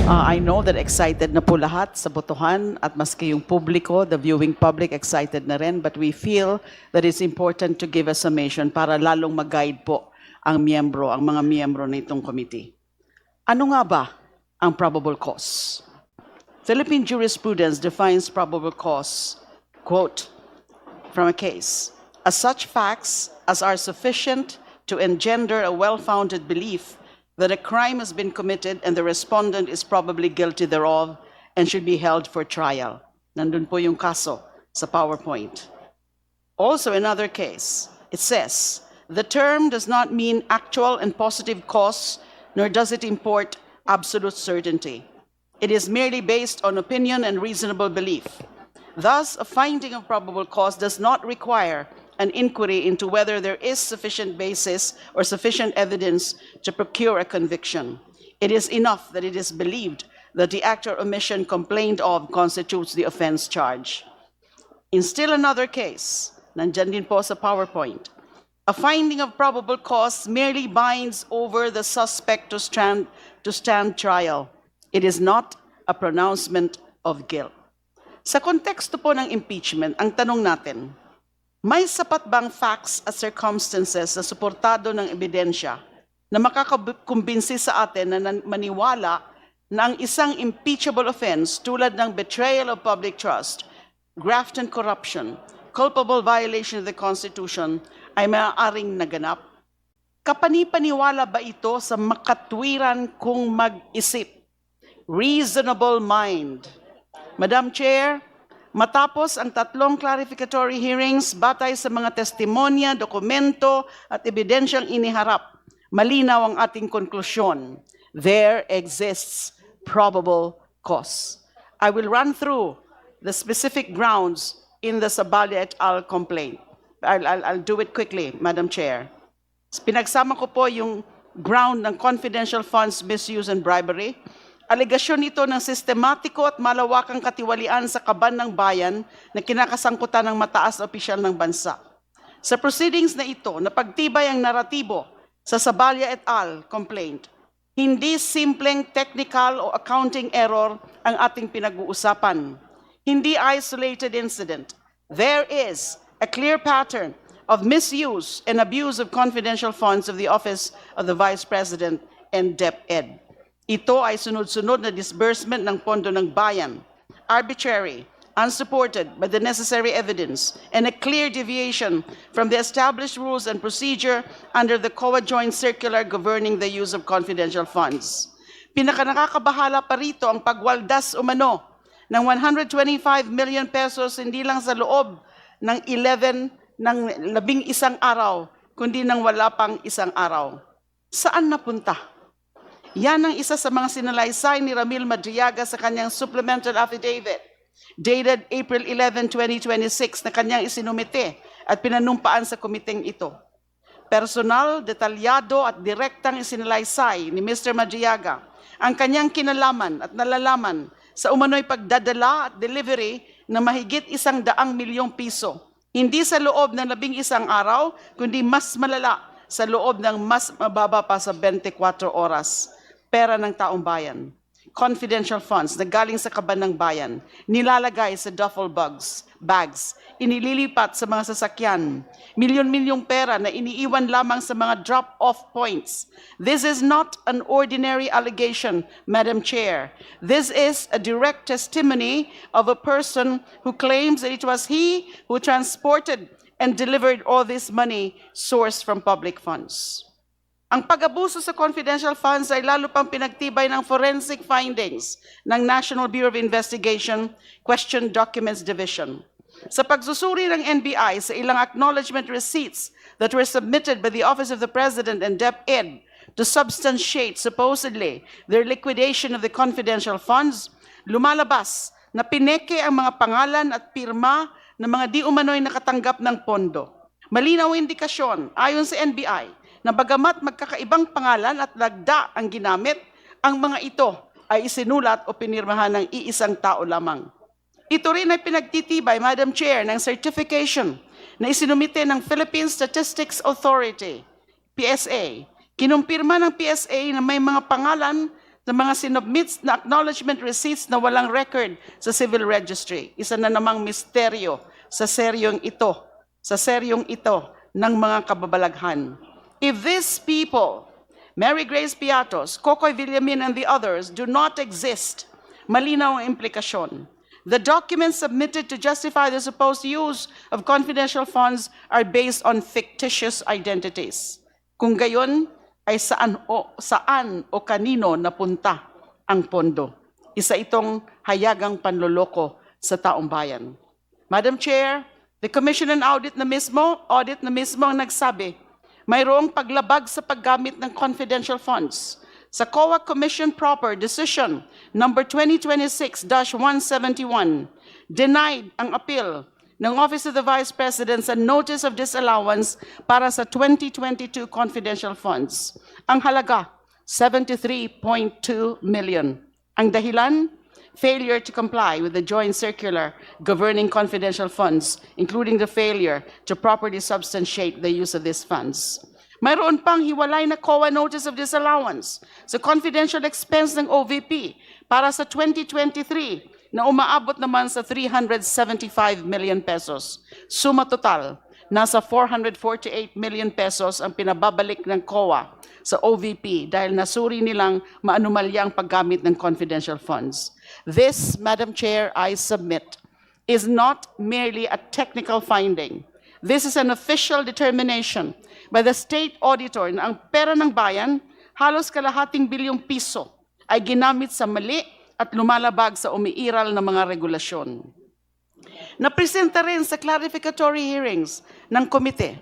I know that excited na po lahat sa botohan at maski yung publiko, the viewing public, excited na rin. But we feel that it's important to give a summation para lalong mag-guide po ang mga miyembro na itong committee. Ano nga ba ang probable cause? Philippine jurisprudence defines probable cause, quote, from a case, as such facts as are sufficient to engender a well-founded belief that a crime has been committed and the respondent is probably guilty thereof and should be held for trial. Nandun po yung kaso sa PowerPoint. Also, another case, it says, the term does not mean actual and positive cause, nor does it import absolute certainty. It is merely based on opinion and reasonable belief. Thus, a finding of probable cause does not require an inquiry into whether there is sufficient basis or sufficient evidence to procure a conviction. It is enough that it is believed that the act or omission complained of constitutes the offense charge. In still another case, nandyan din po sa PowerPoint, a finding of probable cause merely binds over the suspect to stand trial. It is not a pronouncement of guilt. Sa konteksto po ng impeachment, ang tanong natin, may sapat bang facts at circumstances na suportado ng ebidensya na makakakumbinsi sa atin na maniwala na ang isang impeachable offense tulad ng betrayal of public trust, graft and corruption, culpable violation of the Constitution ay maaaring naganap? Kapani-paniwala ba ito sa makatwiran kung mag-isip? Reasonable mind. Madam Chair, matapos ang 3 clarificatory hearings batay sa mga testimonya, dokumento at ebidensyang iniharap, malinaw ang ating konklusyon. There exists probable cause. I will run through the specific grounds in the Sabali et al. Complaint. I'll do it quickly, Madam Chair. Pinagsama ko po yung ground ng confidential funds misuse and bribery. Alegasyon ito ng sistematiko at malawakang katiwalian sa kaban ng bayan na kinakasangkutan ng mataas na opisyal ng bansa. Sa proceedings na ito, napagtibay ang naratibo sa Sabali et al. Complaint. Hindi simpleng technical o accounting error ang ating pinag-uusapan. Hindi isolated incident. There is a clear pattern of misuse and abuse of confidential funds of the Office of the Vice President and DepEd. Ito ay sunod-sunod na disbursement ng pondo ng bayan, arbitrary, unsupported by the necessary evidence, and a clear deviation from the established rules and procedure under the COA Joint Circular governing the use of confidential funds. Pinakanakakabahala pa rito ang pagwaldas umano ng 125 million pesos hindi lang sa loob ng 11 ng 11 araw, kundi nang wala pang isang araw. Saan napunta? Yan ang isa sa mga sinalaysay ni Ramil Madriaga sa kanyang supplemental affidavit dated April 11, 2026 na kanyang isinumite at pinanumpaan sa komiteng ito. Personal, detalyado at direktang isinalaysay ni Mr. Madriaga ang kanyang kinalaman at nalalaman sa umano'y pagdadala at delivery na mahigit 100 milyong piso. Hindi sa loob ng 11 araw, kundi mas malala sa loob ng mas mababa pa sa 24 oras. Pera ng taong bayan, confidential funds na galing sa kaban ng bayan, nilalagay sa duffel bags, inililipat sa mga sasakyan, milyon-milyong pera na iniiwan lamang sa mga drop-off points. This is not an ordinary allegation, Madam Chair. This is a direct testimony of a person who claims that it was he who transported and delivered all this money sourced from public funds. Ang pag-abuso sa confidential funds ay lalo pang pinagtibay ng forensic findings ng National Bureau of Investigation Question Documents Division. Sa pagsusuri ng NBI sa ilang acknowledgement receipts that were submitted by the Office of the President and DepEd to substantiate supposedly their liquidation of the confidential funds, lumalabas na pineke ang mga pangalan at pirma ng mga di umano'y nakatanggap ng pondo. Malinaw ang indikasyon ayon sa NBI na bagamat magkakaibang pangalan at lagda ang ginamit, ang mga ito ay isinulat o pinirmahan ng iisang tao lamang. Ito rin ay pinagtitibay, Madam Chair, ng certification na isinumite ng Philippine Statistics Authority, PSA. Kinumpirma ng PSA na may mga pangalan sa mga sinubmits na acknowledgement receipts na walang record sa civil registry. Isa na namang misteryo sa seryong ito ng mga kababalaghan. If these people, Mary Grace Piatos, Kokoy Villamin, and the others do not exist, malinaw ang implikasyon. The documents submitted to justify the supposed use of confidential funds are based on fictitious identities. Kung gayon, ay saan o kanino napunta ang pondo. Isa itong hayagang panloloko sa taong bayan. Madam Chair, the Commission on Audit na mismo ang nagsabi, mayroong paglabag sa paggamit ng confidential funds. Sa COA Commission Proper Decision number 2026-171, denied ang appeal ng Office of the Vice President sa Notice of Disallowance para sa 2022 confidential funds. Ang halaga, 73.2 million. Ang dahilan, failure to comply with the joint circular governing confidential funds, including the failure to properly substantiate the use of these funds. Mayroon pang hiwalay na COA Notice of Disallowance sa confidential expense ng OVP para sa 2023 na umaabot naman sa 375 million pesos. Suma total, nasa 448 million pesos ang pinababalik ng COA sa OVP dahil nasuri nilang maanumalya ang paggamit ng confidential funds. This, Madam Chair, I submit, is not merely a technical finding. This is an official determination by the state auditor na ang pera ng bayan, halos kalahating bilyong piso, ay ginamit sa mali at lumalabag sa umiiral na mga regulasyon. Napresenta rin sa clarificatory hearings ng komite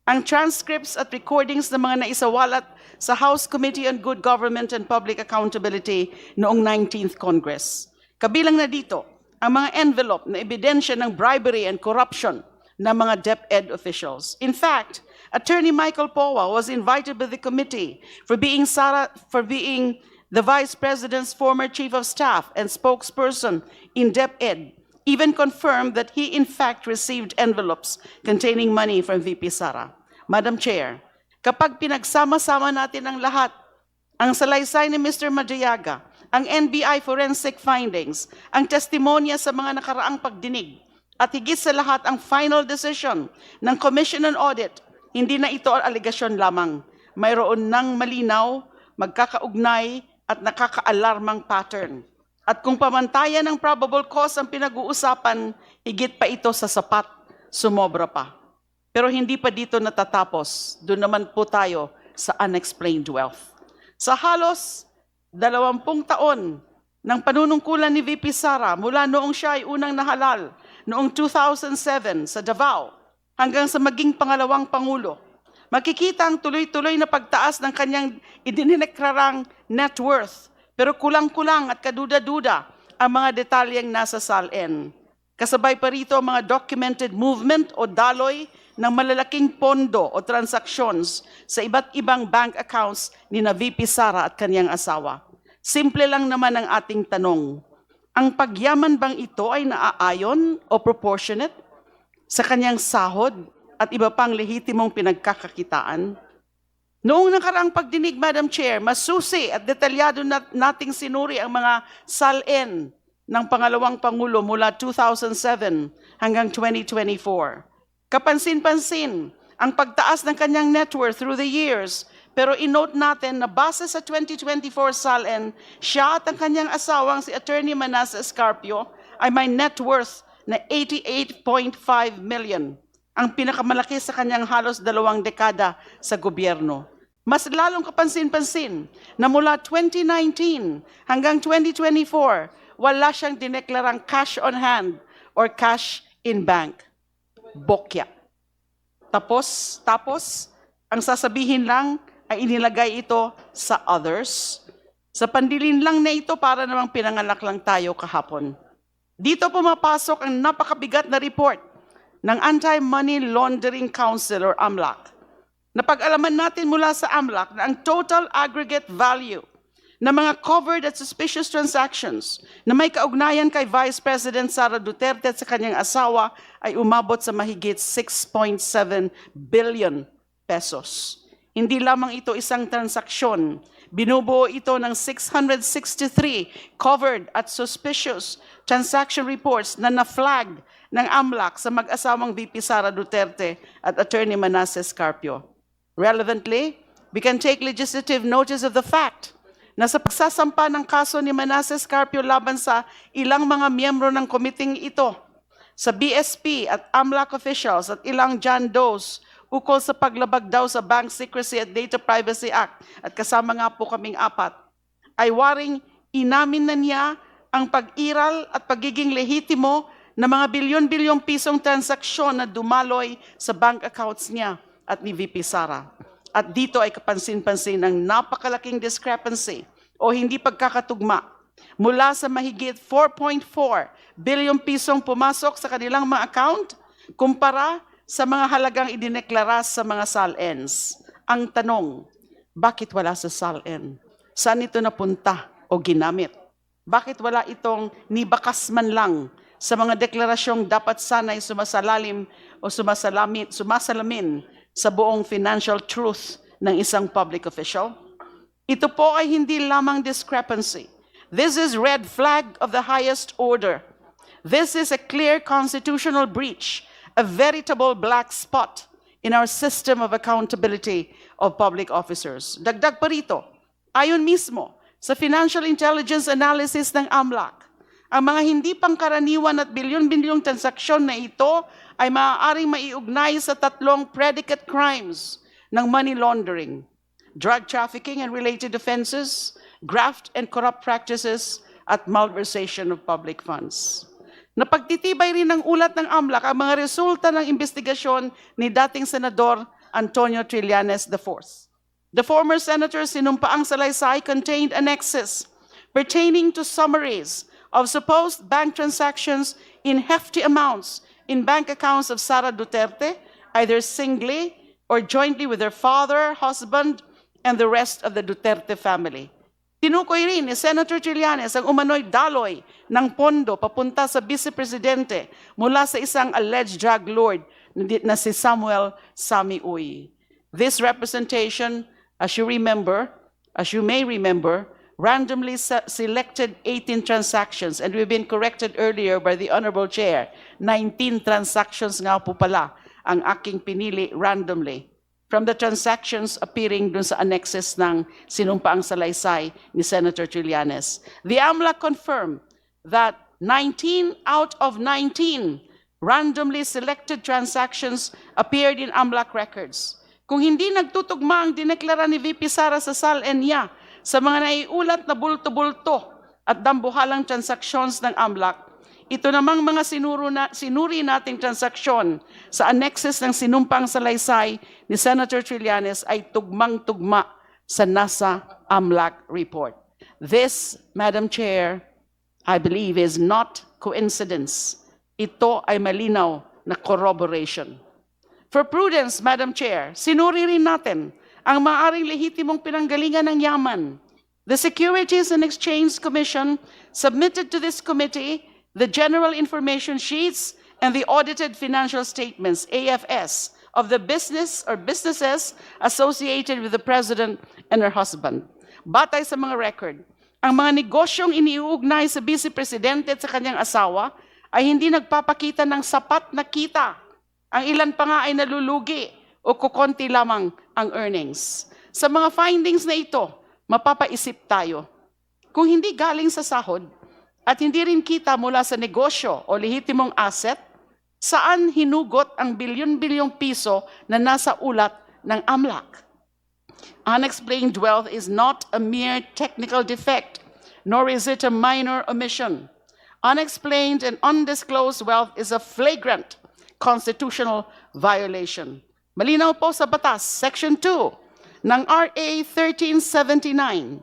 ang transcripts at recordings ng mga naisawalat sa House Committee on Good Government and Public Accountability noong 19th Congress. Kabilang na dito ang mga envelope na ebidensya ng bribery and corruption ng mga DepEd officials. In fact, Attorney Michael Powa was invited by the committee for being the Vice President's former Chief of Staff and spokesperson in DepEd, even confirmed that he in fact received envelopes containing money from VP Sara. Madam Chair, kapag pinagsama-sama natin ang lahat, ang salaysay ni Mr. Madriaga, ang NBI forensic findings, ang testimonya sa mga nakaraang pagdinig, at higit sa lahat ang final decision ng Commission on Audit, hindi na ito aligasyon lamang. Mayroon ng malinaw, magkakaugnay, at nakakaalarmang pattern. At kung pamantayan ng probable cause ang pinag-uusapan, higit pa ito sa sapat, sumobra pa. Pero hindi pa dito natatapos. Doon naman po tayo sa unexplained wealth. Sa halos 20 taon ng panunungkulan ni VP Sara mula noong siya ay unang nahalal noong 2007 sa Davao hanggang sa maging pangalawang Pangulo, makikita ang tuloy-tuloy na pagtaas ng kanyang idininekrarang net worth, pero kulang-kulang at kaduda-duda ang mga detalyeng nasa SALN. Kasabay pa rito ang mga documented movement o daloy ng malalaking pondo o transactions sa iba't ibang bank accounts ni na VP Sara at kanyang asawa. Simple lang naman ang ating tanong, ang pagyaman bang ito ay naaayon o proportionate sa kanyang sahod at iba pang lehitimong pinagkakakitaan? Noong nakaraang pagdinig, Madam Chair, masusi at detalyado nating sinuri ang mga SALN ng pangalawang Pangulo mula 2007 hanggang 2024. Kapansin-pansin ang pagtaas ng kanyang net worth through the years, pero in-note natin na base sa 2024 SALN, siya at ang kanyang asawang si Attorney Manasseh Escarpio ay may net worth na 88.5 million. Ang pinakamalaki sa kanyang halos 2 dekada sa gobyerno. Mas lalong kapansin-pansin na mula 2019 hanggang 2024, wala siyang dineklarang cash on hand or cash in bank. Bokya. Tapos, ang sasabihin lang ay inilagay ito sa others. Sa pandilin lang na ito para namang pinanganak lang tayo kahapon. Dito pumapasok ang napakabigat na report ng Anti-Money Laundering Council or AMLAC. Napag-alaman natin mula sa AMLAC na ang total aggregate value ng mga covered at suspicious transactions na may kaugnayan kay Vice President Sara Duterte at sa kanyang asawa ay umabot sa mahigit 6.7 billion pesos. Hindi lamang ito isang transaksyon, Binubuo ito ng 663 covered at suspicious transaction reports na na-flag ng AMLAC sa mag-asawang VP Sara Duterte at Attorney Manasseh Carpio. Relevantly, we can take legislative notice of the fact na sa pagsasampa ng kaso ni Manasseh Carpio laban sa ilang mga miyembro ng komiting ito, sa BSP at AMLAC officials at ilang John Does ukol sa paglabag daw sa Bank Secrecy at Data Privacy Act at kasama nga po kaming apat, ay waring inamin na niya ang pag-iral at pagiging lehitimo ng mga bilyon-bilyong pisong transaksyon na dumaloy sa bank accounts niya at ni VP Sara. At dito ay kapansin-pansin ng napakalaking discrepancy o hindi pagkakatugma mula sa mahigit 4.4 bilyong pisong pumasok sa kanilang mga account kumpara sa mga halagang idineklara sa mga SALNs. Ang tanong, bakit wala sa SALN? Saan ito napunta o ginamit? Bakit wala itong nibakas man lang sa mga deklarasyong dapat sana'y sumasalalim o sumasalamin sa buong financial truth ng isang public official? Ito po ay hindi lamang discrepancy. This is red flag of the highest order. This is a clear constitutional breach, a veritable black spot in our system of accountability of public officers. Dagdag pa rito, ayon mismo sa financial intelligence analysis ng AMLAC, ang mga hindi pangkaraniwan at bilyon-bilyong transaksyon na ito ay maaaring maiugnay sa tatlong predicate crimes ng money laundering, drug trafficking and related offenses, graft and corrupt practices, at malversation of public funds. Napagtitibay rin ng ulat ng AMLAC ang mga resulta ng investigasyon ni dating Senador Antonio Trillanes IV. The former senator's sinumpaang salaysay contained annexes pertaining to summaries of supposed bank transactions in hefty amounts in bank accounts of Sara Duterte, either singly or jointly with her father, husband, and the rest of the Duterte family. Tinukoy rin ni Senator Trillanes ang umano'y daloy ng pondo papunta sa Vice Presidente mula sa isang alleged drug lord na si Samuel Sammy Uy. This representation, as you may remember, randomly selected 18 transactions, and we've been corrected earlier by the Honorable Chair. 19 transactions nga po pala ang aking pinili randomly from the transactions appearing dun sa annexes ng sinumpaang salaysay ni Senator Trillanes. The AMLAC confirmed that 19 out of 19 randomly selected transactions appeared in AMLAC records. Kung hindi nagtutugma ang dineklara ni VP Sara sa SALN niya sa mga naiulat na bulto-bulto at dambuhalang transaksyon ng AMLAC, ito namang mga sinuri nating transaksyon sa annexes ng sinumpang salaysay ni Senator Trillanes ay tugmang-tugma sa nasa AMLAC report. This, Madam Chair, I believe is not coincidence. Ito ay malinaw na corroboration. For prudence, Madam Chair, sinuri rin natin ang maaaring lehitimong pinanggalingan ng yaman. The Securities and Exchange Commission submitted to this committee the General Information Sheets and the Audited Financial Statements, AFS, of the business or businesses associated with the President and her husband. Batay sa mga record, ang mga negosyong iniuugnay sa Vice Presidente at sa kanyang asawa ay hindi nagpapakita ng sapat na kita. Ang ilan pa nga ay nalulugi o kukonti lamang ang earnings. Sa mga findings na ito, mapapaisip tayo. Kung hindi galing sa sahod, at hindi rin kita mula sa negosyo o lehitimong asset, saan hinugot ang bilyon-bilyong piso na nasa ulat ng AMLAC? Unexplained wealth is not a mere technical defect, nor is it a minor omission. Unexplained and undisclosed wealth is a flagrant constitutional violation. Malinaw po sa batas, Section 2 ng RA 1379,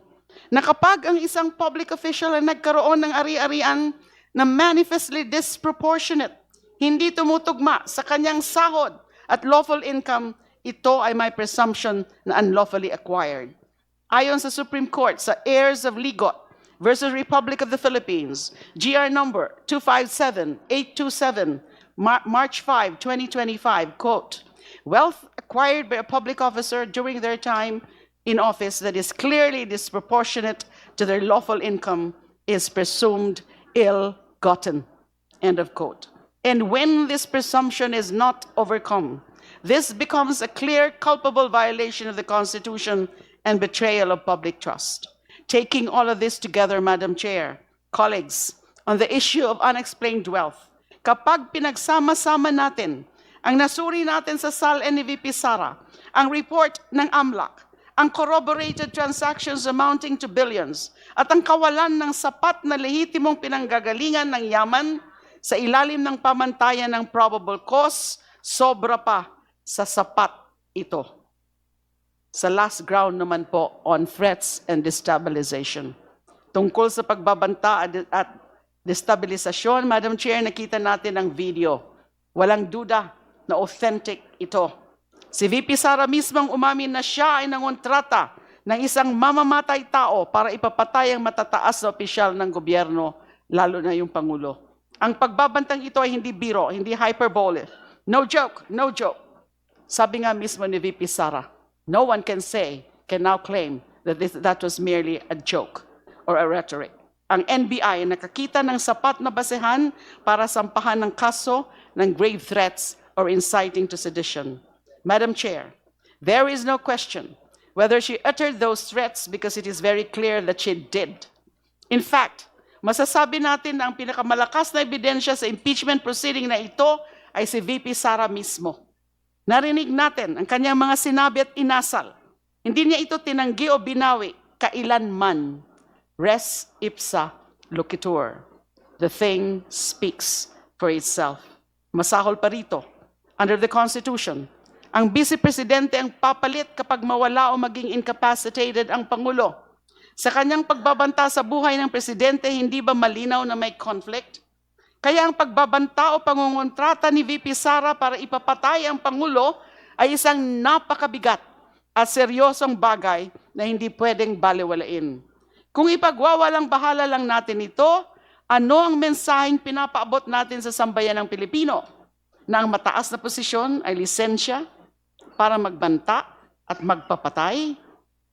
na kapag ang isang public official ay nagkaroon ng ari-arian na manifestly disproportionate, hindi tumutugma sa kanyang sahod at lawful income, ito ay may presumption na unlawfully acquired. Ayon sa Supreme Court sa Heirs of Ligot versus Republic of the Philippines, GR number 257827, March 5, 2025, quote, wealth acquired by a public officer during their time in office that is clearly disproportionate to their lawful income is presumed ill-gotten. End of quote. And when this presumption is not overcome, this becomes a clear culpable violation of the Constitution and betrayal of public trust. Taking all of this together, Madam Chair, colleagues, on the issue of unexplained wealth, kapag pinagsama-sama natin ang nasuri natin sa SAL ni VP Sara, ang report ng AMLAC, ang corroborated transactions amounting to billions, at ang kawalan ng sapat na lehitimong pinanggagalingan ng yaman sa ilalim ng pamantayan ng probable cause, sobra pa sa sapat ito. Sa last ground naman po on threats and destabilization. Tungkol sa pagbabanta at destabilisasyon, Madam Chair, nakita natin ang video. Walang duda na authentic ito. Si VP Sara mismong umamin na siya ay nangontrata ng isang mamamatay tao para ipapatay ang matataas na opisyal ng gobyerno, lalo na yung Pangulo. Ang pagbabantang ito ay hindi biro, hindi hyperbole. No joke, no joke. Sabi nga mismo ni VP Sara, no one can now claim that was merely a joke or a rhetoric. Ang NBI nakakita ng sapat na basehan para sampahan ng kaso ng grave threats or inciting to sedition. Madam Chair, there is no question whether she uttered those threats because it is very clear that she did. In fact, masasabi natin na ang pinakamalakas na ebidensya sa impeachment proceeding na ito ay si VP Sara mismo. Narinig natin ang kanyang mga sinabi at inasal. Hindi niya ito tinanggi o binawi kailanman. Res ipsa loquitur. The thing speaks for itself. Masahol pa rito. Under the Constitution, ang Vice Presidente ang papalit kapag mawala o maging incapacitated ang Pangulo. Sa kanyang pagbabanta sa buhay ng Presidente, hindi ba malinaw na may conflict? Kaya ang pagbabanta o pangungontrata ni VP Sara para ipapatay ang Pangulo ay isang napakabigat at seryosong bagay na hindi pwedeng baliwalain. Kung ipagwawalang bahala lang natin ito, ano ang mensaheng pinapaabot natin sa sambayan ng Pilipino? Na ang mataas na posisyon ay lisensya para magbanta at magpapatay?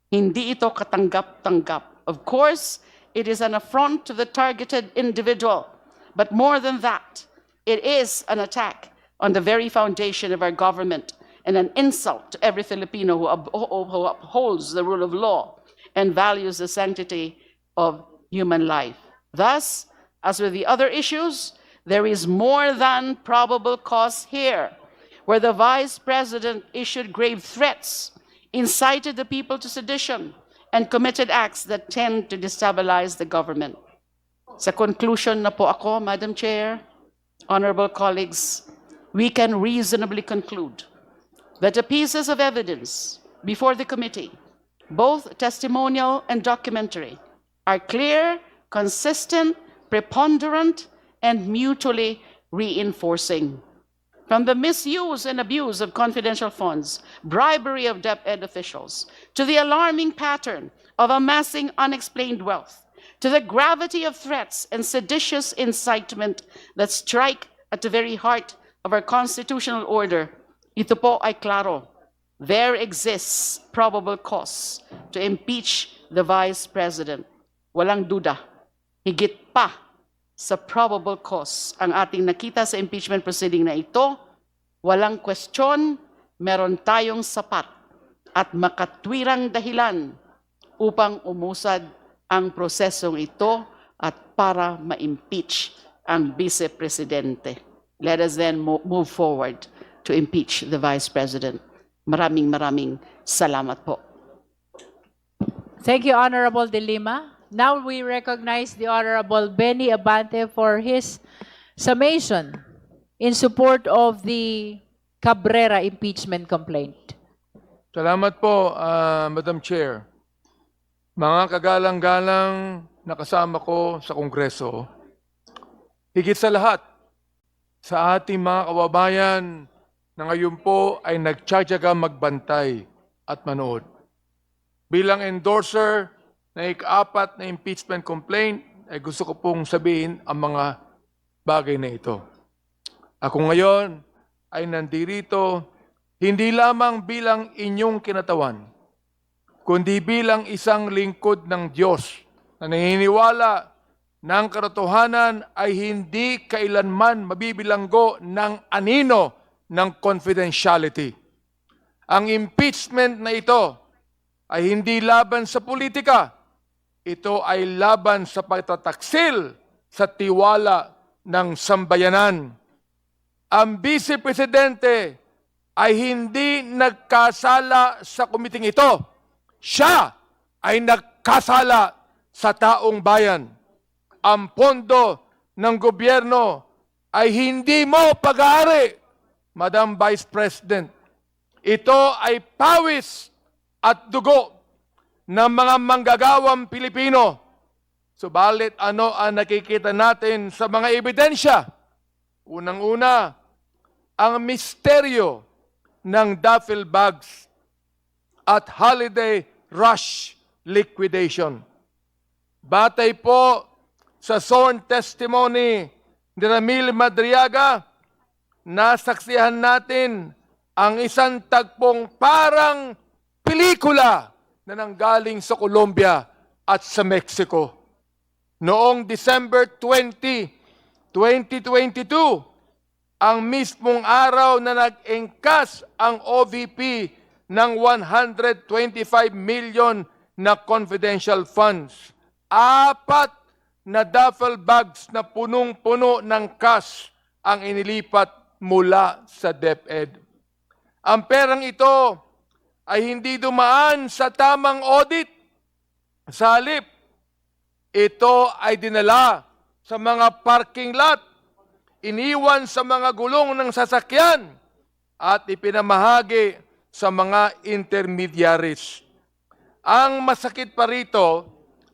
Hindi ito katanggap-tanggap. Of course, it is an affront to the targeted individual. But more than that, it is an attack on the very foundation of our government and an insult to every Filipino who upholds the rule of law and values the sanctity of human life. Thus, as with the other issues, there is more than probable cause here, where the Vice President issued grave threats, incited the people to sedition, and committed acts that tend to destabilize the government. Sa conclusion na po ako, Madam Chair, honorable colleagues, we can reasonably conclude that the pieces of evidence before the committee, both testimonial and documentary, are clear, consistent, preponderant, and mutually reinforcing. From the misuse and abuse of confidential funds, bribery of DepEd officials, to the alarming pattern of amassing unexplained wealth, to the gravity of threats and seditious incitement that strike at the very heart of our constitutional order, ito po ay klaro. There exists probable cause to impeach the Vice President. Walang duda. Higit pa sa probable cause ang ating nakita sa impeachment proceeding na ito, walang kwestiyon, meron tayong sapat at makatwirang dahilan upang umusad ang prosesong ito at para ma-impeach ang Vice Presidente. Let us then move forward to impeach the Vice President. Maraming salamat po. Thank you, Honorable De Lima. Now we recognize the Honorable Benny Abante for his summation in support of the Cabrera impeachment complaint. Salamat po, Madam Chair. Mga kagalang-galang na kasama ko sa Kongreso, higit sa lahat, sa ating mga kababayan na ngayon po ay nagtsatsaga magbantay at manood. Bilang endorser na ika-4 na impeachment complaint, ay gusto ko pong sabihin ang mga bagay na ito. Ako ngayon ay nandirito hindi lamang bilang inyong kinatawan, kundi bilang isang lingkod ng Diyos na naniniwala na ang katotohanan ay hindi kailanman mabibilanggo ng anino ng confidentiality. Ang impeachment na ito ay hindi laban sa politika. Ito ay laban sa pagtataksil sa tiwala ng sambayanan. Ang Vice Presidente ay hindi nagkasala sa komiting ito. Siya ay nagkasala sa taong bayan. Ang pondo ng gobyerno ay hindi mo pag-aari, Madam Vice President. Ito ay pawis at dugo ng mga manggagawang Pilipino. Subalit ano ang nakikita natin sa mga ebidensya? Unang-una, ang misteryo ng duffel bags at holiday rush liquidation. Batay po sa sworn testimony ni Ramil Madriaga, nasaksihan natin ang isang tagpong parang pelikula na nanggaling sa Colombia at sa Mexico. Noong December 20, 2022, ang mismong araw na nag-engkas ang OVP ng 125 million na confidential funds, 4 na duffel bags na punong-puno ng cash ang inilipat mula sa DepEd. Ang perang ito ay hindi dumaan sa tamang audit. Sa halip, ito ay dinala sa mga parking lot, iniwan sa mga gulong ng sasakyan, at ipinamahagi sa mga intermediaries. Ang masakit pa rito,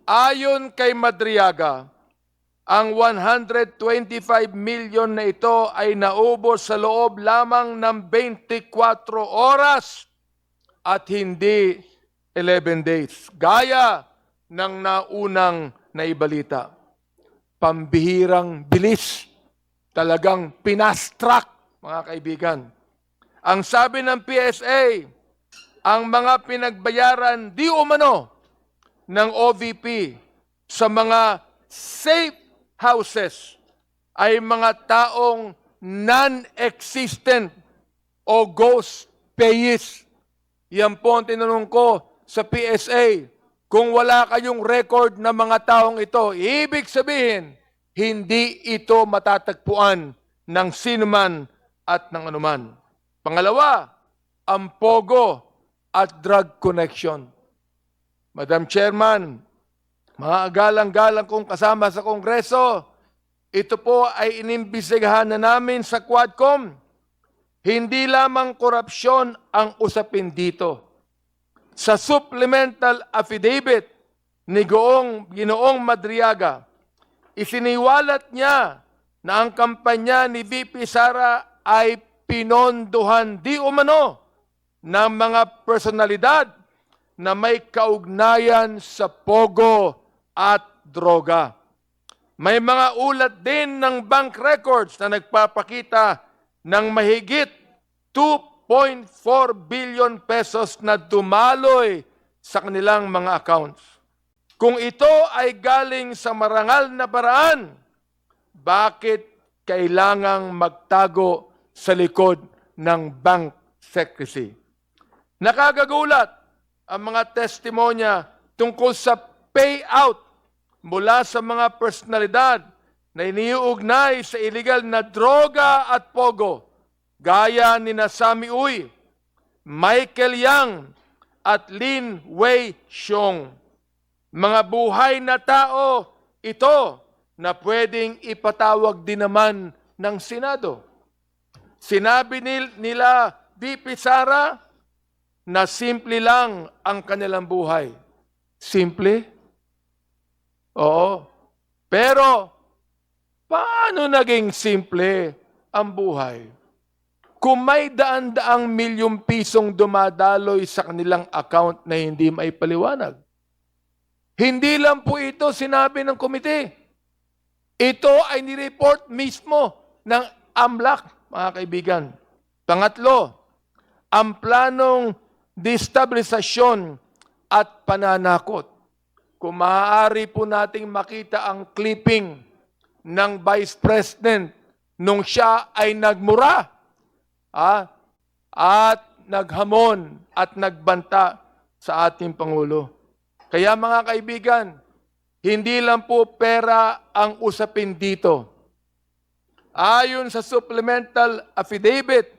ayon kay Madriaga, ang 125 million na ito ay naubos sa loob lamang ng 24 oras at hindi 11 days. Gaya ng naunang naibalita. Pambihirang bilis. Talagang pinastrak, mga kaibigan. Ang sabi ng PSA, ang mga pinagbayaran di umano ng OVP sa mga safe houses ay mga taong non-existent o ghost payees. Yan po ang tinanong ko sa PSA. Kung wala kayong record ng mga taong ito, ibig sabihin, hindi ito matatagpuan ng sinuman at ng anuman. Pangalawa, ang pogo at drug connection. Madam Chairman, mga agalang-galang kong kasama sa Kongreso, ito po ay inimbisigahan na namin sa Quadcom. Hindi lamang korupsyon ang usapin dito. Sa supplemental affidavit ni Ginoong Madriaga, isiniwalat niya na ang kampanya ni VP Sara ay pinondohan di umano ng mga personalidad na may kaugnayan sa pogo at droga. May mga ulat din ng bank records na nagpapakita ng mahigit 2.4 billion pesos na dumaloy sa kanilang mga accounts. Kung ito ay galing sa marangal na paraan, bakit kailangang magtago sa likod ng bank secrecy? Nakagagulat ang mga testimonya tungkol sa payout mula sa mga personalidad na iniuugnay sa illegal na droga at pogo, gaya ni Sami Uy, Michael Yang, at Lin Wei Xiong. Mga buhay na tao ito na pwedeng ipatawag din naman ng Senado. Sinabi nila VP Sara na simple lang ang kanilang buhay. Simple? Oo. Pero, paano naging simple ang buhay? Kung may daan-daang milyong pisong dumadaloy sa kanilang account na hindi maipaliwanag. Hindi lang po ito sinabi ng komite. Ito ay nireport mismo ng AMLAC, mga kaibigan. Pangatlo, ang planong destabilisasyon at pananakot. Kung maaari po nating makita ang clipping ng Vice President nung siya ay nagmura at naghamon at nagbanta sa ating Pangulo. Kaya mga kaibigan, hindi lang po pera ang usapin dito. Ayon sa supplemental affidavit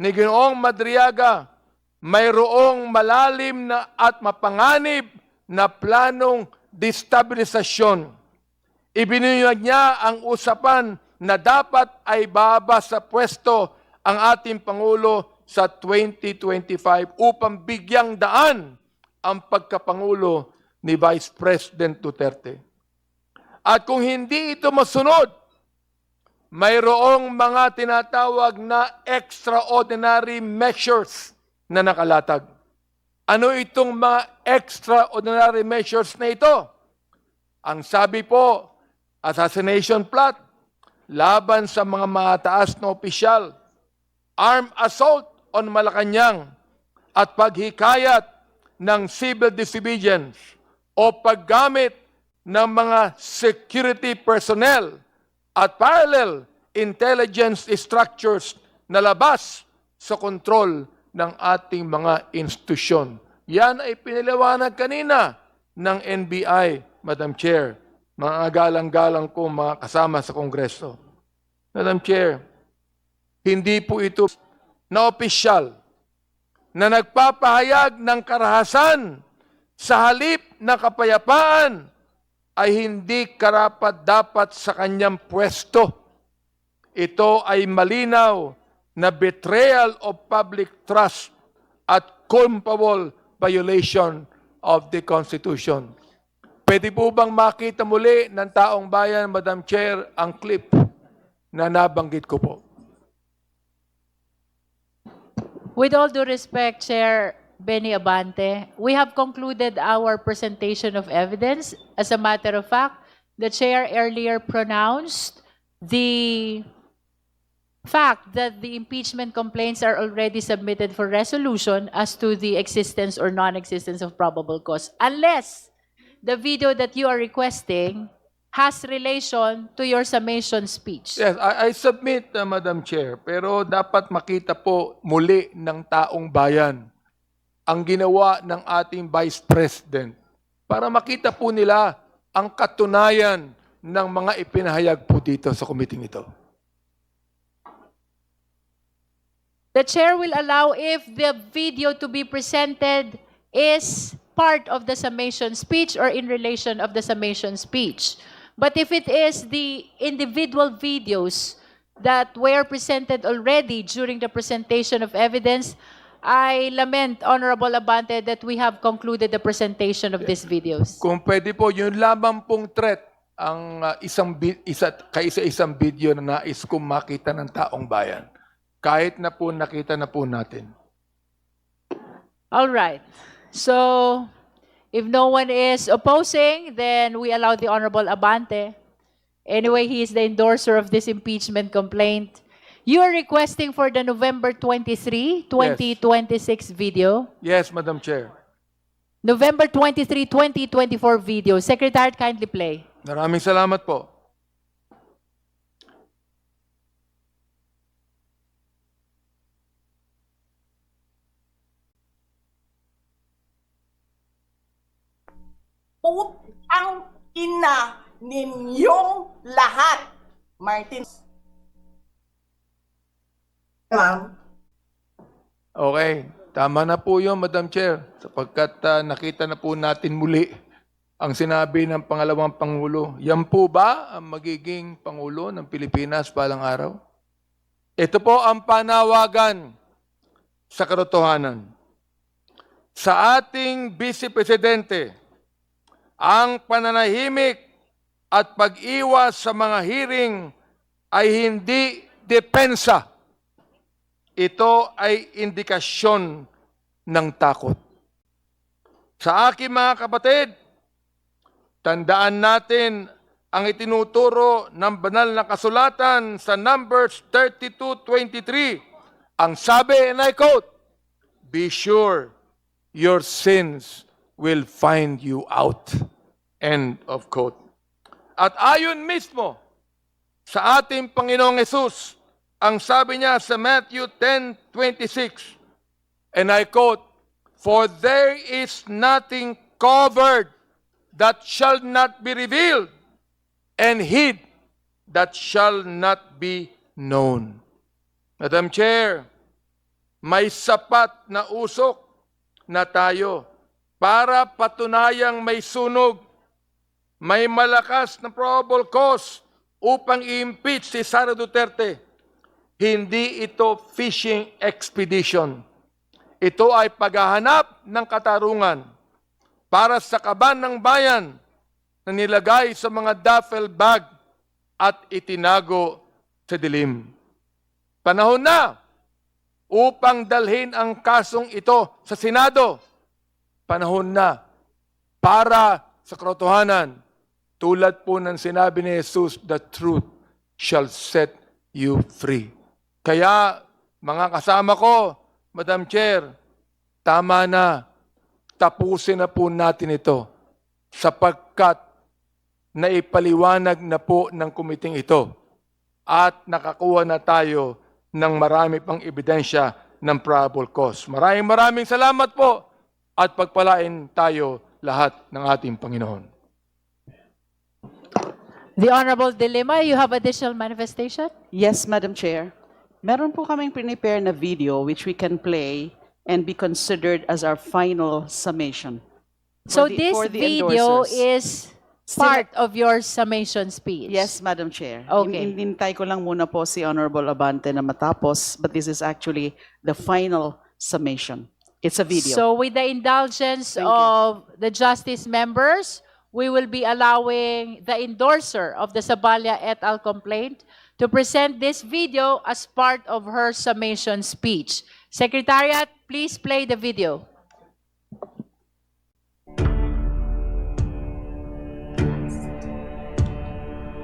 ni Ginoong Madriaga, mayroong malalim na at mapanganib na planong destabilisasyon. Ibinunyag niya ang usapan na dapat ay bababa sa pwesto ang ating Pangulo sa 2025 upang bigyang daan ang pagkapangulo ni Vice President Duterte. At kung hindi ito masunod, mayroong mga tinatawag na extraordinary measures na nakalatag. Ano itong mga extraordinary measures na ito? Ang sabi po, assassination plot, laban sa mga mataas na opisyal, armed assault on Malacanang, at paghikayat ng civil disobedience o paggamit ng mga security personnel at parallel intelligence structures na labas sa kontrol ng ating mga institusyon. Yan ay piniliwanag kanina ng NBI, Madam Chair, mga galang-galang ko mga kasama sa Kongreso. Madam Chair, hindi po ito na opisyal na nagpapahayag ng karahasan sa halip na kapayapaan ay hindi karapat-dapat sa kanyang pwesto. Ito ay malinaw na betrayal of public trust at culpable violation of the Constitution. Pwede po bang makita muli ng taong bayan, Madam Chair, ang clip na nabanggit ko po? With all due respect, Chair Benny Abante, we have concluded our presentation of evidence. As a matter of fact, the Chair earlier pronounced the fact that the impeachment complaints are already submitted for resolution as to the existence or non-existence of probable cause, unless the video that you are requesting has relation to your summation speech. Yes, I submit, Madam Chair, pero dapat makita po muli ng taong bayan ang ginawa ng ating Vice President para makita po nila ang katunayan ng mga ipinahayag po dito sa committee ito. The Chair will allow if the video to be presented is part of the summation speech or in relation of the summation speech. But if it is the individual videos that were presented already during the presentation of evidence, I lament, Honorable Abante, that we have concluded the presentation of these videos. Kung pwede po, yun lamang pong threat ang kaisa-isang video na nais kong makita ng taong bayan. Kahit na po nakita na po natin. All right. So, if no one is opposing, then we allow the Honorable Abante. Anyway, he is the endorser of this impeachment complaint. You are requesting for the November 23, 2026 video. Yes, Madam Chair. November 23, 2024 video. Secretary, kindly play. Maraming salamat po. Putang ina ninyong lahat, Martin. Ma'am. Okay, tama na po yun, Madam Chair, sapagkat nakita na po natin muli ang sinabi ng pangalawang Pangulo. Yan po ba ang magiging Pangulo ng Pilipinas balang araw? Ito po ang panawagan sa katotohanan. Sa ating Vice Presidente, ang pananahimik at pag-iwas sa mga hearing ay hindi depensa. Ito ay indikasyon ng takot. Sa aking mga kapatid, tandaan natin ang itinuturo ng banal na kasulatan sa Numbers 32:23. Ang sabi, and I quote, "Be sure your sins will find you out. End of quote. At ayon mismo sa ating Panginoong Hesus, ang sabi niya sa Matthew 10:26, and I quote, "For there is nothing covered that shall not be revealed, and hid that shall not be known." Madam Chair, may sapat na usok na tayo para patunayang may sunog, may malakas na probable cause upang i-impeach si Sara Duterte. Hindi ito fishing expedition. Ito ay paghahanap ng katarungan para sa kaban ng bayan na nilagay sa mga duffel bag at itinago sa dilim. Panahon na upang dalhin ang kasong ito sa Senado. Panahon na para sa katotohanan. Tulad po ng sinabi ni Jesus, the truth shall set you free. Kaya, mga kasama ko, Madam Chair, tama na. Tapusin na po natin ito sapagkat naipaliwanag na po ng kumiting ito at nakakuha na tayo ng marami pang ebidensya ng probable cause. Maraming salamat po at pagpalain tayo lahat ng ating Panginoon. The Honorable De Lima, you have additional manifestation? Yes, Madam Chair. Meron po kaming prepare na video which we can play and be considered as our final summation. So For this the video endorsers. is part of your summation speech? Yes, Madam Chair. Okay. Hinintay ko lang muna po si Honorable Abante na matapos, but this is actually the final summation. It's a video. So with the indulgence Thank you. of the justice members, we will be allowing the endorser of the Sabalia et al. Complaint to present this video as part of her summation speech. Secretariat, please play the video.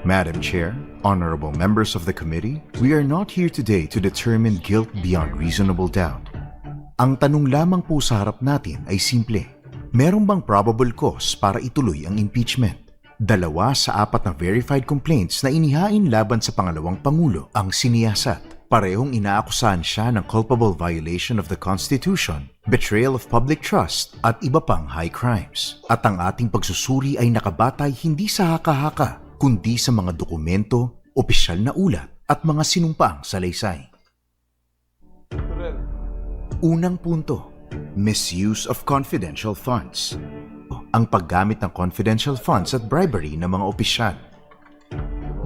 Madam Chair, honorable members of the committee, we are not here today to determine guilt beyond reasonable doubt. Ang tanong lamang po sa harap natin ay simple. Meron bang probable cause para ituloy ang impeachment? 2 sa 4 na verified complaints na inihain laban sa pangalawang Pangulo ang siniyasat. Parehong inaakusahan siya ng culpable violation of the Constitution, betrayal of public trust, at iba pang high crimes. At ang ating pagsusuri ay nakabatay hindi sa haka-haka, kundi sa mga dokumento, opisyal na ulat, at mga sinumpaang salaysay. Unang punto, misuse of confidential funds. Ang paggamit ng confidential funds at bribery ng mga opisyal.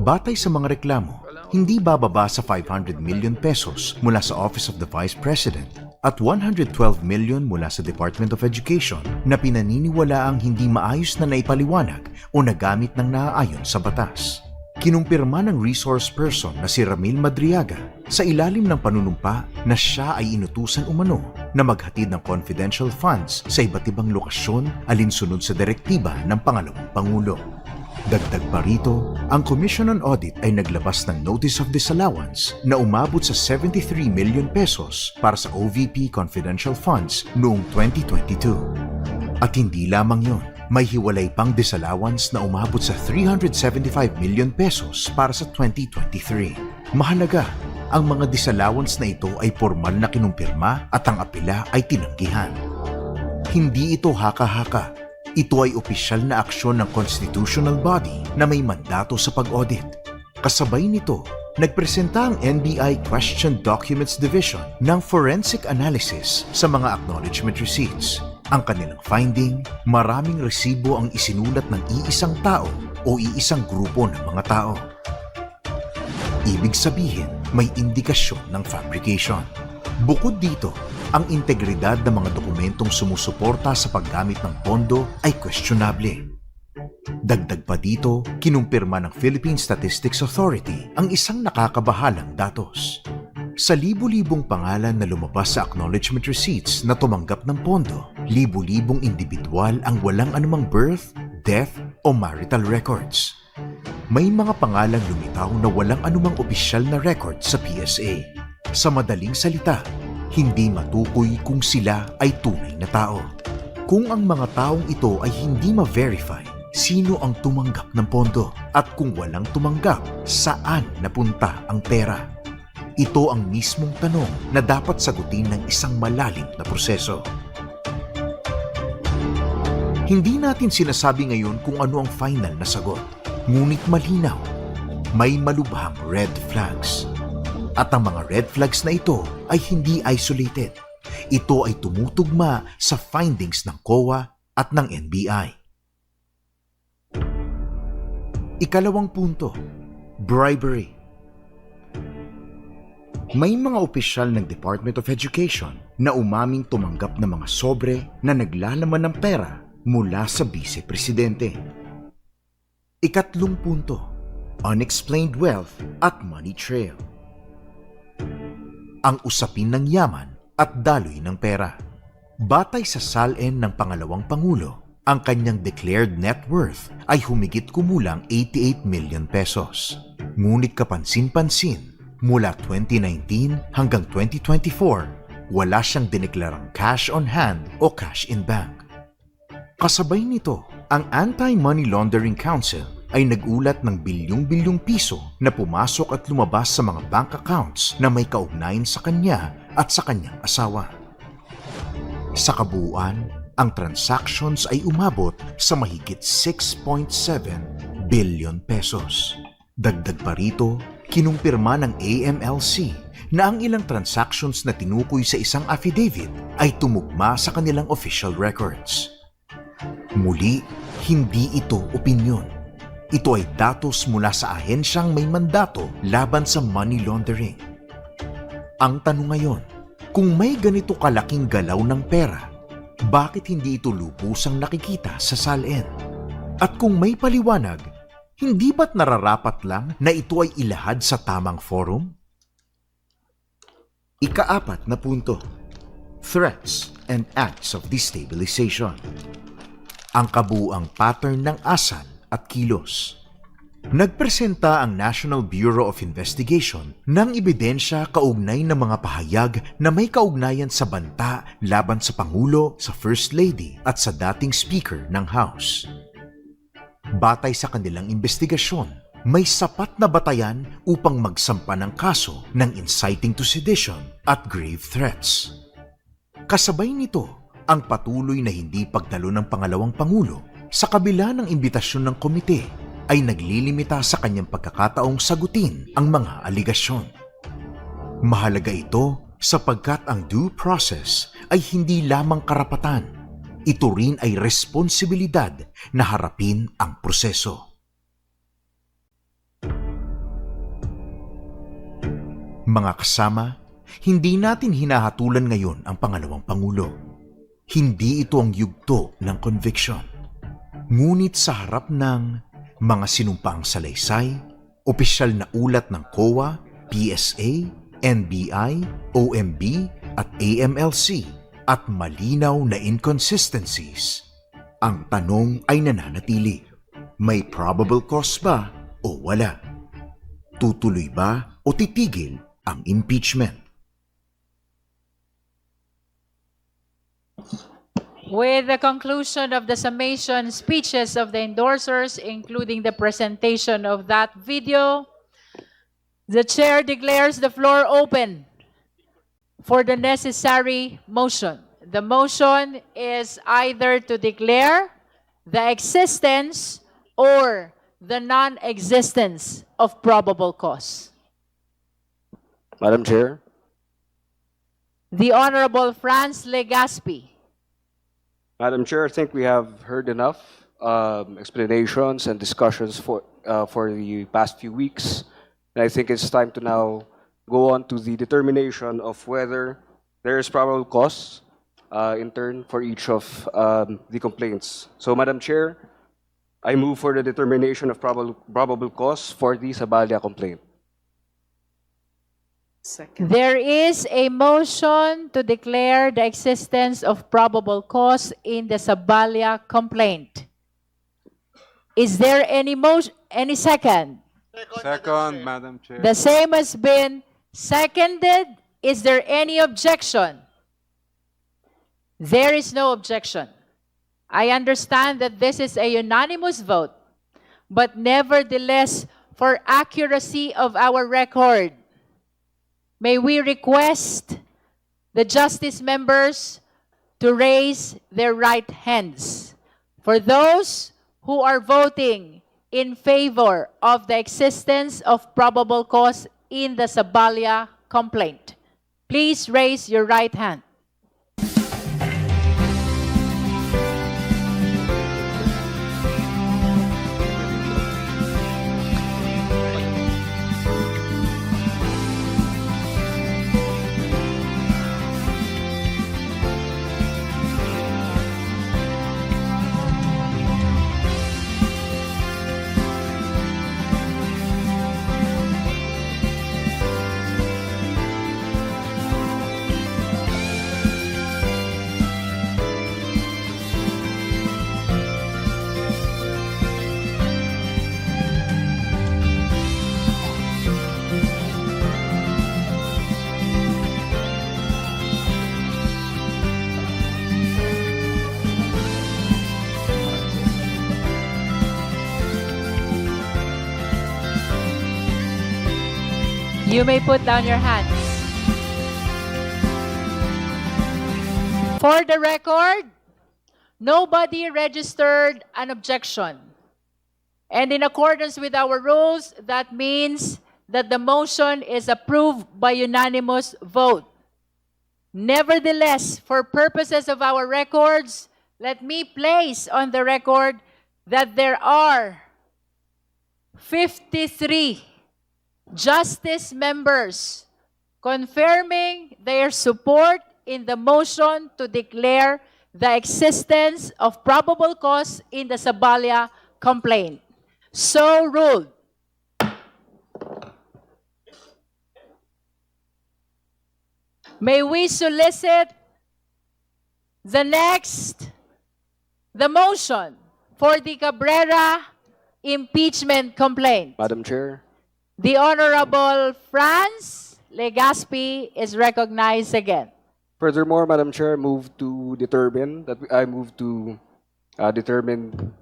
Batay sa mga reklamo, hindi bababa sa 500 million pesos mula sa Office of the Vice President at 112 million mula sa Department of Education na pinaniniwalaang hindi maayos na naipaliwanag o nagamit ng naaayon sa batas. Kinumpirma ng resource person na si Ramil Madriaga sa ilalim ng panunumpa na siya ay inutusan umano na maghatid ng confidential funds sa iba't ibang lokasyon alinsunod sa direktiba ng pangalawang Pangulo. Dagdag pa rito, ang Commission on Audit ay naglabas ng Notice of Disallowance na umabot sa 73 million pesos para sa OVP confidential funds noong 2022. At hindi lamang yon, may hiwalay pang disallowance na umabot sa 375 million pesos para sa 2023. Mahalaga, ang mga disallowance na ito ay formal na kinumpirma at ang apela ay tinanggihan. Hindi ito haka-haka. Ito ay opisyal na aksyon ng constitutional body na may mandato sa pag-audit. Kasabay nito, nagpresenta ang NBI Question Documents Division ng forensic analysis sa mga acknowledgement receipts. Ang kanilang finding, maraming resibo ang isinulat ng iisang tao o iisang grupo ng mga tao. Ibig sabihin, may indikasyon ng fabrication. Bukod dito, ang integridad ng mga dokumentong sumusuporta sa paggamit ng pondo ay questionable. Dagdag pa dito, kinumpirma ng Philippine Statistics Authority ang isang nakakabahalang datos. Sa libu-libong pangalan na lumabas sa acknowledgement receipts na tumanggap ng pondo, libu-libong individual ang walang anumang birth, death o marital records. May mga pangalang lumitaw na walang anumang opisyal na record sa PSA. Sa madaling salita, hindi matukoy kung sila ay tunay na tao. Kung ang mga taong ito ay hindi ma-verify, sino ang tumanggap ng pondo? At kung walang tumanggap, saan napunta ang pera? Ito ang mismong tanong na dapat sagutin ng isang malalim na proseso. Hindi natin sinasabi ngayon kung ano ang final na sagot, ngunit malinaw, may malubhang red flags. At ang mga red flags na ito ay hindi isolated. Ito ay tumutugma sa findings ng COA at ng NBI. Ikalawang punto, bribery. May mga opisyal ng Department of Education na umaming tumanggap ng mga sobre na naglalaman ng pera mula sa Vice-Presidente. Ikatlong punto, unexplained wealth at money trail. Ang usapin ng yaman at daloy ng pera. Batay sa SALN ng pangalawang Pangulo, ang kanyang declared net worth ay humigit kumulang 88 million pesos. Ngunit kapansin-pansin, mula 2019 hanggang 2024, wala siyang dineklarang cash on hand o cash in bank. Kasabay nito, ang Anti-Money Laundering Council ay nagulat ng bilyong-bilyong piso na pumasok at lumabas sa mga bank accounts na may kaugnayan sa kanya at sa kanyang asawa. Sa kabuuan, ang transactions ay umabot sa mahigit 6.7 billion pesos. Dagdag pa rito, kinumpirma ng AMLC na ang ilang transactions na tinukoy sa isang affidavit ay tumugma sa kanilang official records. Muli, hindi ito opinyon. Ito ay datos mula sa ahensyang may mandato laban sa money laundering. Ang tanong ngayon, kung may ganito kalaking galaw ng pera, bakit hindi ito lubusang nakikita sa SALN? At kung may paliwanag, hindi ba't nararapat lang na ito ay ilahad sa tamang forum? Ikaapat na punto, threats and acts of destabilization. Ang kabuuang pattern ng asal at kilos. Nagpresenta ang National Bureau of Investigation ng ebidensya kaugnay ng mga pahayag na may kaugnayan sa banta laban sa Pangulo, sa First Lady at sa dating Speaker ng House. Batay sa kanilang investigasyon, may sapat na batayan upang magsampa ng kaso ng inciting to sedition at grave threats. Kasabay nito, ang patuloy na hindi pagdalo ng pangalawang Pangulo sa kabila ng imbitasyon ng komite ay naglilimita sa kanyang pagkakataong sagutin ang mga aligasyon. Mahalaga ito sapagkat ang due process ay hindi lamang karapatan. Ito rin ay responsibilidad na harapin ang proseso. Mga kasama, hindi natin hinahatulan ngayon ang pangalawang Pangulo. Hindi ito ang yugto ng conviction. Ngunit sa harap ng mga sinumpaang salaysay, opisyal na ulat ng COA, PSA, NBI, OMB at AMLC at malinaw na inconsistencies, ang tanong ay nananatili. May probable cause ba o wala? Tutuloy ba o titigil ang impeachment? With the conclusion of the summation speeches of the endorsers, including the presentation of that video, the chair declares the floor open for the necessary motion. The motion is either to declare the existence or the non-existence of probable cause. Madam Chair, The Honorable Franz Legaspi. Madam Chair, I think we have heard enough explanations and discussions for the past few weeks. And I think it's time to now go on to the determination of whether there is probable cause in turn for each of the complaints. So, Madam Chair, I move for the determination of probable cause for the Sabalia complaint. Second. There is a motion to declare the existence of probable cause in the Sabalia complaint. Is there any motion, any second? Second, Madam Chair. The same has been seconded. Is there any objection? There is no objection. I understand that this is a unanimous vote, but nevertheless, for accuracy of our record, may we request the justice members to raise their right hands. For those who are voting in favor of the existence of probable cause in the Sabalia complaint, please raise your right hand. You may put down your hands. For the record, nobody registered an objection. And in accordance with our rules, that means that the motion is approved by unanimous vote. Nevertheless, for purposes of our records, let me place on the record that there are 53 justice members confirming their support in the motion to declare the existence of probable cause in the Sabalia complaint. So ruled. May we solicit the motion for the Cabrera impeachment complaint. Madam Chair. The Honorable Franz Legaspi is recognized again. Furthermore, Madam Chair, I move to determine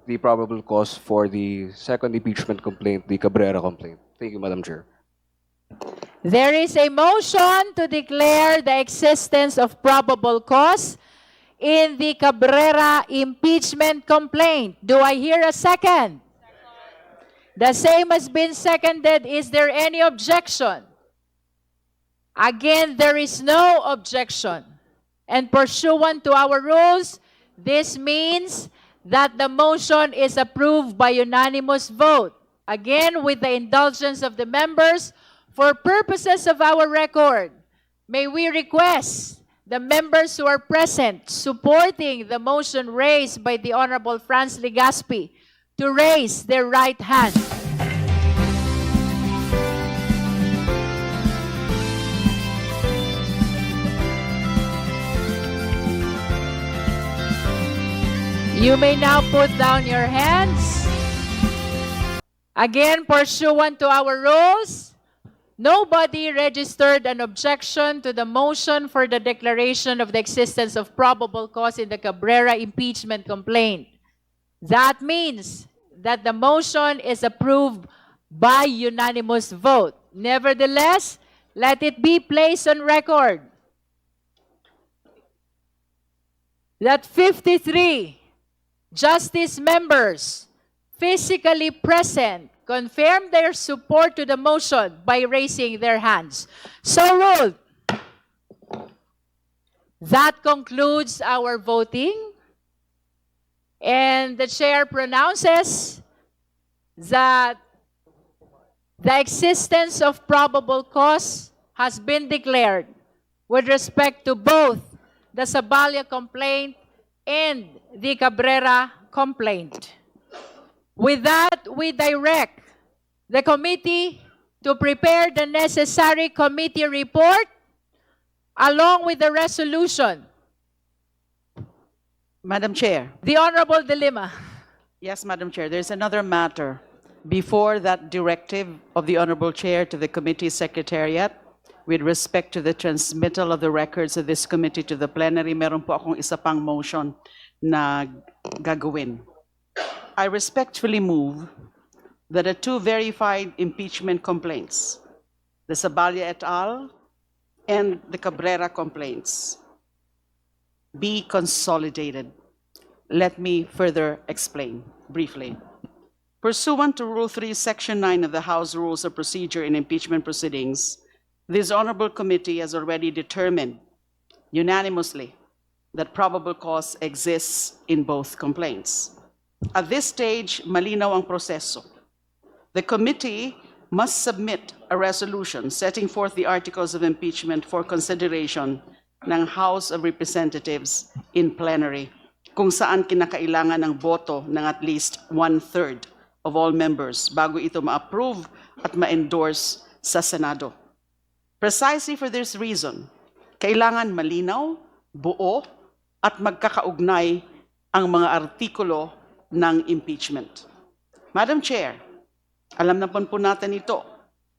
the probable cause for the second impeachment complaint, the Cabrera complaint. Thank you, Madam Chair. There is a motion to declare the existence of probable cause in the Cabrera impeachment complaint. Do I hear a second? The same has been seconded. Is there any objection? Again, there is no objection. And pursuant to our rules, this means that the motion is approved by unanimous vote. Again, with the indulgence of the members, for purposes of our record, may we request the members who are present supporting the motion raised by the Honorable Franz Legaspi to raise their right hand. You may now put down your hands. Again, pursuant to our rules, nobody registered an objection to the motion for the declaration of the existence of probable cause in the Cabrera impeachment complaint. That means that the motion is approved by unanimous vote. Nevertheless, let it be placed on record that 53 justice members physically present confirm their support to the motion by raising their hands. So ruled. That concludes our voting. And the chair pronounces that the existence of probable cause has been declared with respect to both the Sabalia complaint and the Cabrera complaint. With that, we direct the committee to prepare the necessary committee report along with the resolution. Madam Chair. The Honorable De Lima. Yes, Madam Chair. There's another matter. Before that directive of the Honorable Chair to the committee secretariat, with respect to the transmittal of the records of this committee to the plenary, meron po akong isa pang motion na gagawin. I respectfully move that the two verified impeachment complaints, the Saballa et al. And the Cabrera complaints, be consolidated. Let me further explain briefly. Pursuant to Rule 3, Section 9 of the House Rules of Procedure in Impeachment Proceedings, this honorable committee has already determined unanimously that probable cause exists in both complaints. At this stage, malinaw ang proseso. The committee must submit a resolution setting forth the articles of impeachment for consideration ng House of Representatives in plenary, kung saan kinakailangan ng boto ng at least 1/3 of all members bago ito ma-approve at ma-endorse sa Senado. Precisely for this reason, kailangan malinaw, buo, at magkakaugnay ang mga artikulo ng impeachment. Madam Chair, alam na po natin ito.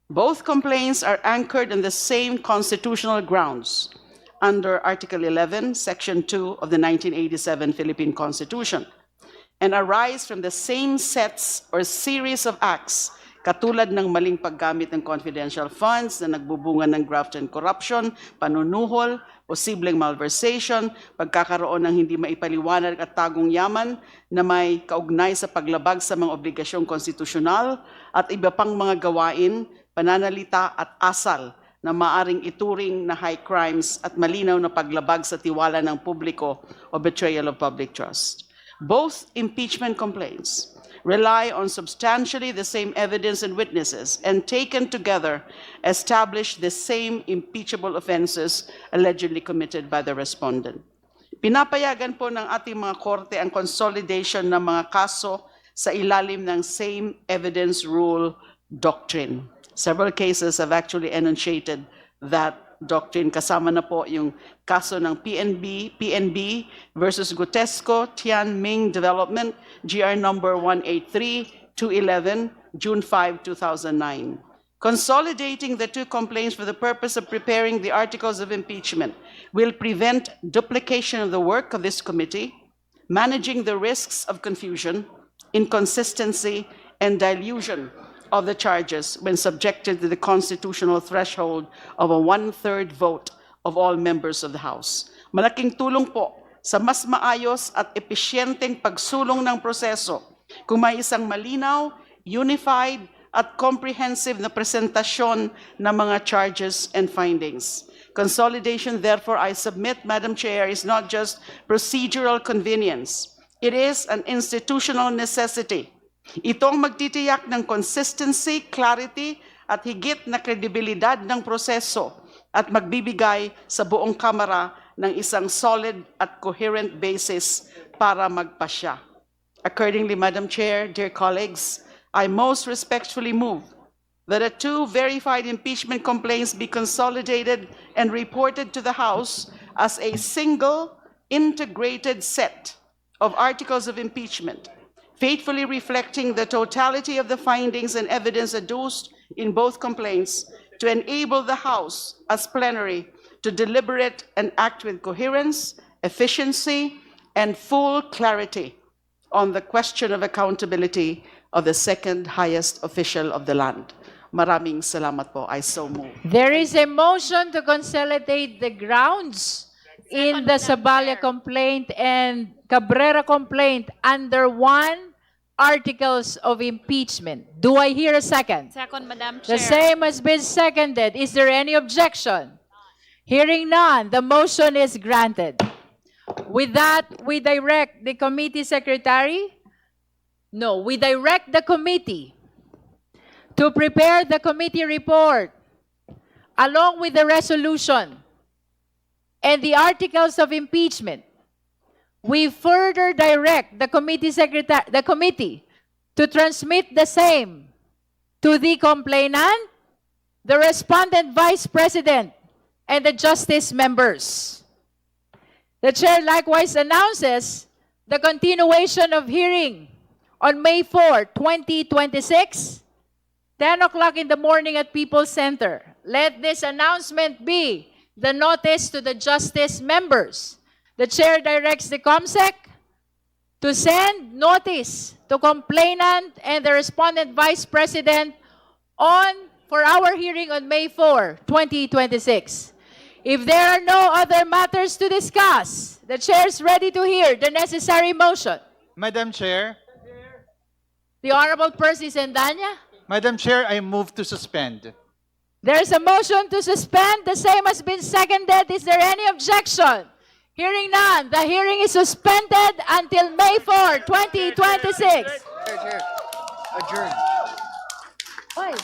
Both complaints are anchored in the same constitutional grounds under Article 11, Section 2 of the 1987 Philippine Constitution, and arise from the same sets or series of acts katulad ng maling paggamit ng confidential funds na nagbubunga ng graft and corruption, panunuhol, posibleng malversation, pagkakaroon ng hindi maipaliwanag at tagong yaman na may kaugnay sa paglabag sa mga obligasyong konstitusyonal at iba pang mga gawain, pananalita at asal na maaring ituring na high crimes at malinaw na paglabag sa tiwala ng publiko o betrayal of public trust. Both impeachment complaints rely on substantially the same evidence and witnesses, and taken together establish the same impeachable offenses allegedly committed by the respondent. Pinapayagan po ng ating mga korte ang consolidation ng mga kaso sa ilalim ng same evidence rule doctrine. Several cases have actually enunciated that doctrine. Kasama na po yung kaso ng PNB versus Gutesco, Tianming Development, GR number 183-211, June 5, 2009. Consolidating the two complaints for the purpose of preparing the articles of impeachment will prevent duplication of the work of this committee, managing the risks of confusion, inconsistency, and dilution of the charges when subjected to the constitutional threshold of a 1/3 vote of all members of the House. Malaking tulong po sa mas maayos at episyenteng pagsulong ng proseso kung may isang malinaw, unified, at comprehensive na presentasyon ng mga charges and findings. Consolidation, therefore, I submit, Madam Chair, is not just procedural convenience. It is an institutional necessity. Ito ang magtitiyak ng consistency, clarity, at higit na kredibilidad ng proseso at magbibigay sa buong Kamara ng isang solid at coherent basis para magpasya. Accordingly, Madam Chair, dear colleagues, I most respectfully move that the two verified impeachment complaints be consolidated and reported to the House as a single integrated set of articles of impeachment, faithfully reflecting the totality of the findings and evidence adduced in both complaints to enable the House as plenary to deliberate and act with coherence, efficiency, and full clarity on the question of accountability of the second highest official of the land. Maraming salamat po. I so move. There is a motion to consolidate the grounds in the Saballa complaint and Cabrera complaint under one articles of impeachment. Do I hear a second? Second, Madam Chair. The same has been seconded. Is there any objection? Hearing none, the motion is granted. With that, we direct the committee secretary. No, we direct the committee to prepare the committee report along with the resolution and the articles of impeachment. We further direct the committee to transmit the same to the complainant, the respondent vice president, and the justice members. The chair likewise announces the continuation of hearing on May 4, 2026, 10 o'clock in the morning at People's Center. Let this announcement be the notice to the justice members. The chair directs the COMSEC to send notice to complainant and the respondent vice president for our hearing on May 4, 2026. If there are no other matters to discuss, the chair is ready to hear the necessary motion. Madam Chair, The Honorable Percy Sendanya. Madam Chair, I move to suspend. There is a motion to suspend. The same has been seconded. Is there any objection? Hearing none, the hearing is suspended until May 4, 2026. Adjourn. Oy.